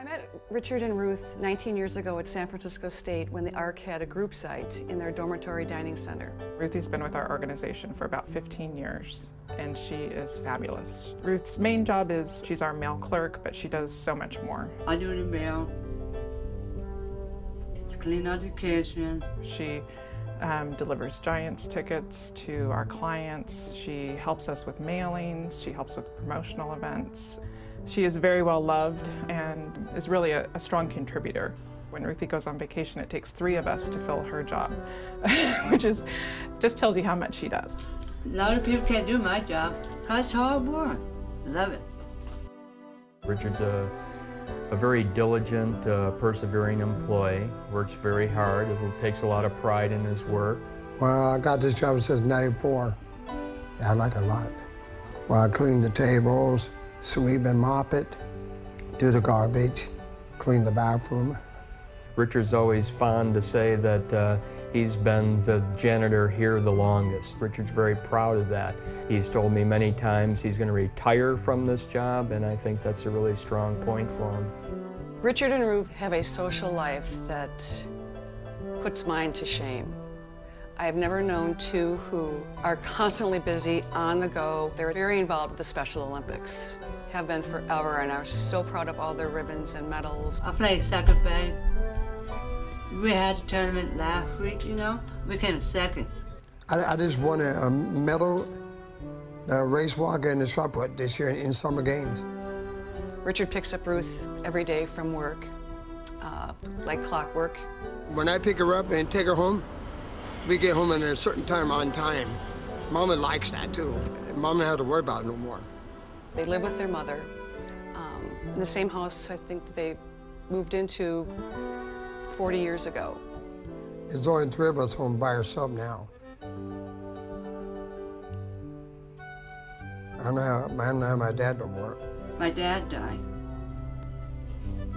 I met Richard and Ruth 19 years ago at San Francisco State when the ARC had a group site in their dormitory dining center. Ruthie's been with our organization for about 15 years, and she is fabulous. Ruth's main job is she's our mail clerk, but she does so much more. I do the mail, to clean out the kitchen. She delivers Giants tickets to our clients. She helps us with mailings. She helps with promotional events. She is very well loved and is really a strong contributor. When Ruthie goes on vacation, it takes 3 of us to fill her job, which just tells you how much she does. A lot of people can't do my job, because it's hard work. Love it. Richard's a very diligent, persevering employee, works very hard, takes a lot of pride in his work. Well, I got this job since '94. Yeah, I like it a lot. Well, I clean the tables, sweep and mop it, do the garbage, clean the bathroom. Richard's always fond to say that he's been the janitor here the longest. Richard's very proud of that. He's told me many times he's going to retire from this job, and I think that's a really strong point for him. Richard and Ruth have a social life that puts mine to shame. I have never known two who are constantly busy, on the go. They're very involved with the Special Olympics, have been forever, and are so proud of all their ribbons and medals. I played second base. We had a tournament last week, you know. We came second. I just won a medal, race walk and a shot put this year in summer games. Richard picks up Ruth every day from work, like clockwork. When I pick her up and take her home, we get home at a certain time on time. Mama likes that too. Mama doesn't have to worry about it no more. They live with their mother in the same house I think they moved into 40 years ago. There's only 3 of us home by ourselves now. I don't have my dad no more. My dad died. I don't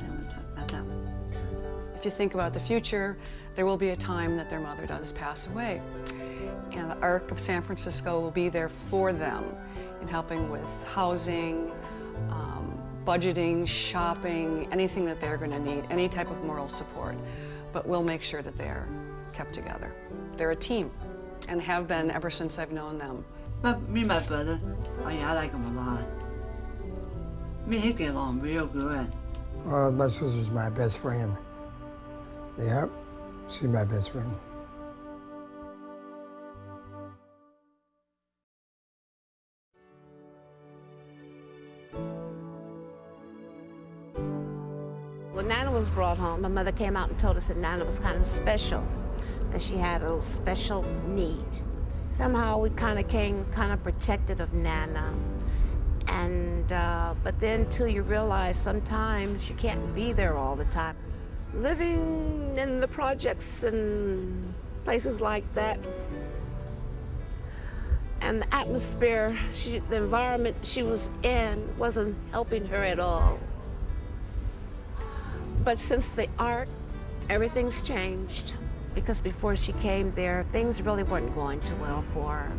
want to talk about that one. If you think about the future, there will be a time that their mother does pass away. And the ARC of San Francisco will be there for them in helping with housing, budgeting, shopping, anything that they're going to need, any type of moral support. But we'll make sure that they're kept together. They're a team and have been ever since I've known them. But me and my brother, oh yeah, I like him a lot. Me and he get along real good. My sister's my best friend. Yep, she's my best friend. When Nana was brought home, my mother came out and told us that Nana was kind of special, that she had a little special need. Somehow we kind of came protected of Nana. And, but then until you realize sometimes you can't be there all the time. Living in the projects and places like that, and the atmosphere, the environment she was in wasn't helping her at all. But since the ARC, everything's changed. Because before she came there, things really weren't going too well for her,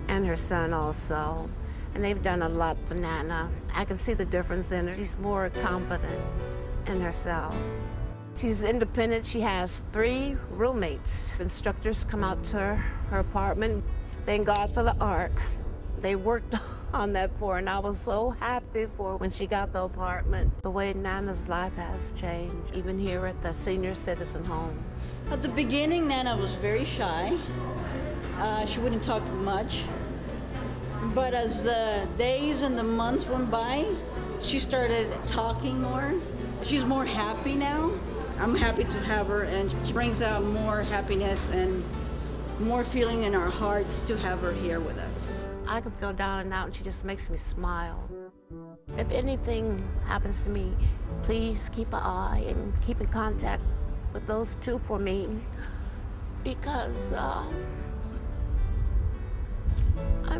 and her son also. And they've done a lot for Nana. I can see the difference in her. She's more confident in herself. She's independent. She has 3 roommates. Instructors come out to her apartment. Thank God for the ARC. They worked on that for her, and I was so happy for her when she got the apartment. The way Nana's life has changed, even here at the senior citizen home. At the beginning, Nana was very shy. She wouldn't talk much. But as the days and the months went by, she started talking more. She's more happy now. I'm happy to have her, and she brings out more happiness and more feeling in our hearts to have her here with us. I can feel down and out, and she just makes me smile. If anything happens to me, please keep an eye and keep in contact with those 2 for me, because, I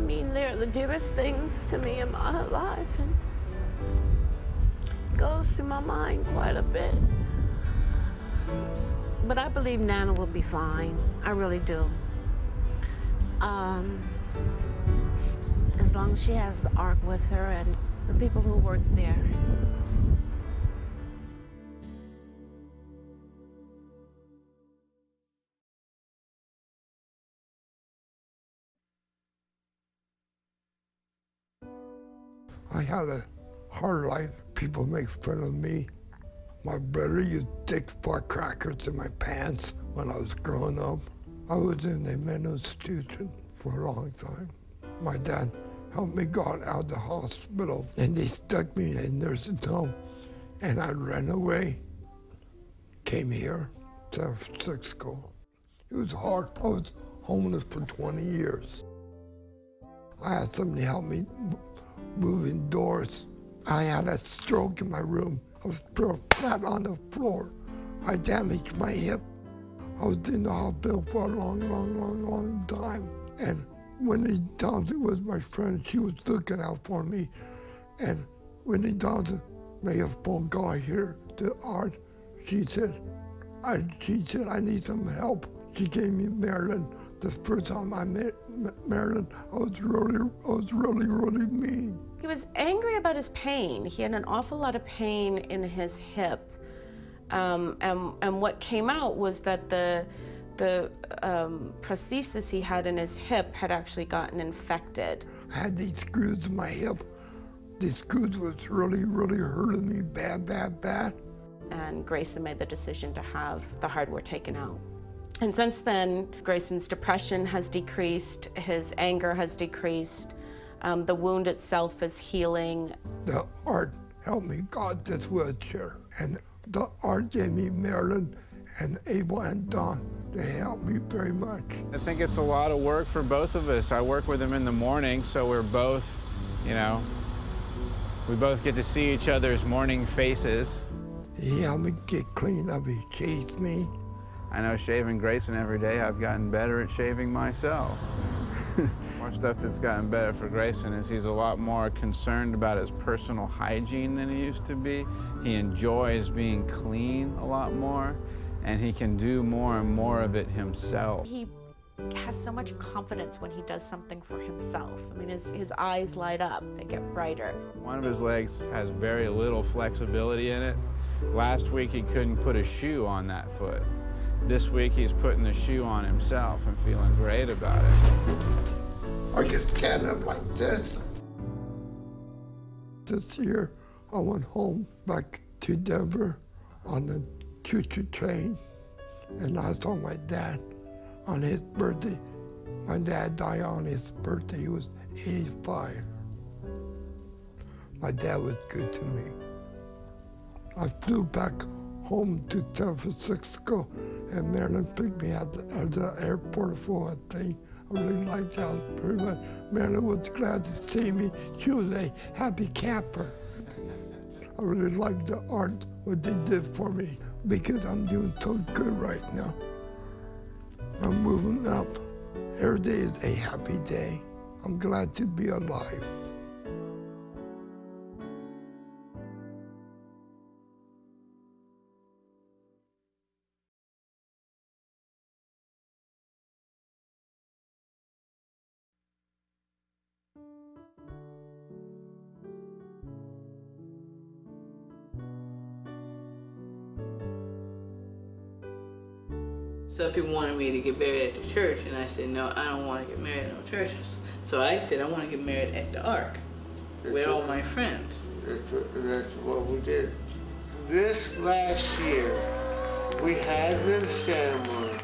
mean, they're the dearest things to me in my life, and it goes through my mind quite a bit. But I believe Nana will be fine. I really do. As long as she has the ARC with her and the people who work there. I had a hard life. People make fun of me. My brother used to stick firecrackers in my pants when I was growing up. I was in a mental institution for a long time. My dad helped me get out of the hospital, and they stuck me in a nursing home, and I ran away. Came here, San Francisco. It was hard. I was homeless for 20 years. I had somebody help me move indoors. I had a stroke in my room. I was flat on the floor. I damaged my hip. I was in the hospital for a long time. And Winnie Thompson was my friend. She was looking out for me. And Winnie Thompson made a phone call here to Art. She said, I need some help. She gave me Marilyn. The first time I met Marilyn, I was really mean. He was angry about his pain. He had an awful lot of pain in his hip. And what came out was that the prosthesis he had in his hip had actually gotten infected. I had these screws in my hip. These screws was really hurting me bad. And Grayson made the decision to have the hardware taken out. And since then, Grayson's depression has decreased, his anger has decreased, the wound itself is healing. The Art helped me got this wheelchair, and the Art gave me Marilyn and Abel and Don. They helped me very much. I think it's a lot of work for both of us. I work with him in the morning, so we're both, you know, we both get to see each other's morning faces. He helped me get clean up, he chased me. I know shaving Grayson every day, I've gotten better at shaving myself. More stuff that's gotten better for Grayson is he's a lot more concerned about his personal hygiene than he used to be. He enjoys being clean a lot more, and he can do more and more of it himself. He has so much confidence when he does something for himself. I mean, his eyes light up, they get brighter. One of his legs has very little flexibility in it. Last week he couldn't put a shoe on that foot. This week he's putting the shoe on himself and feeling great about it. I can stand up like this. This year I went home back to Denver on the choo-choo train, and I saw my dad on his birthday. My dad died on his birthday. He was 85. My dad was good to me. I flew back home to San Francisco, and Marilyn picked me at the airport for a thing. I really liked that very much. Marilyn was glad to see me. She was a happy camper. I really liked the Art, what they did for me, because I'm doing so good right now. I'm moving up. Every day is a happy day. I'm glad to be alive. Some people wanted me to get married at the church, and I said, no, I don't want to get married at no churches. So I said, I want to get married at the Ark with all my friends. That's what we did. This last year, we had the ceremony.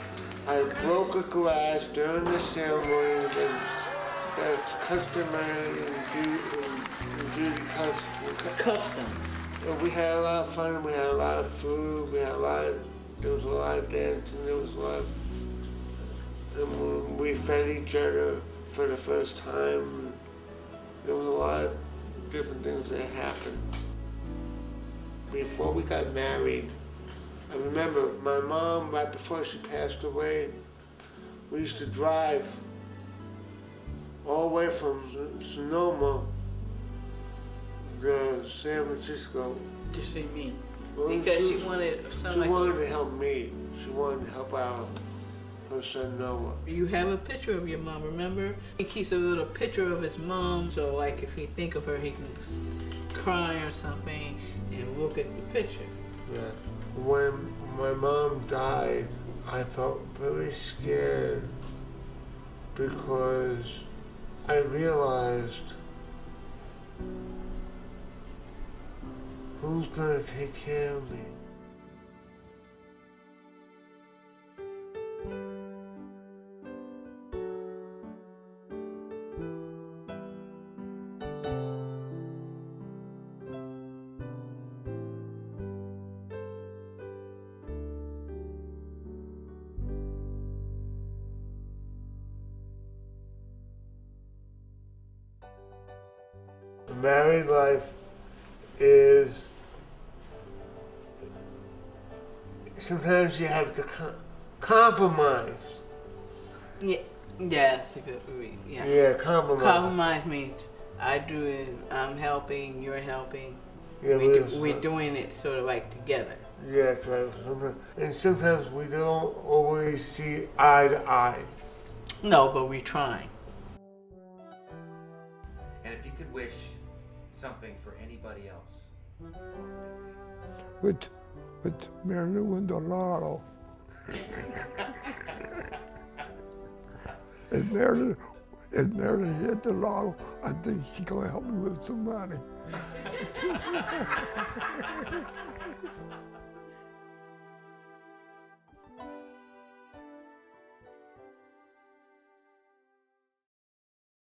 I broke a glass during the ceremony. That's customary in custom. We had a lot of fun. We had a lot of food. We had there was a lot of dancing. There was a lot and we fed each other for the first time. There was a lot of different things that happened. Before we got married, I remember my mom, right before she passed away, we used to drive all the way from Sonoma to San Francisco. To see me. Because she wanted something. She wanted to help me. She wanted to help out her son Noah. You have a picture of your mom, remember? He keeps a little picture of his mom, so like if he think of her, he can cry or something and look at the picture. Yeah. When my mom died, I felt very scared because I realized who's gonna take care of me? Married life is, sometimes you have to compromise. Yeah, that's a good read. Yeah. Yeah, compromise. Compromise means I do it, I'm helping, you're helping. Yeah, we're doing it sort of like together. Yeah, right. And sometimes we don't always see eye to eye. No, but we're trying. And if you could wish something for anybody else, With Mary Lou win the lotto. If Mary hit the lotto, I think she's gonna help me with some money.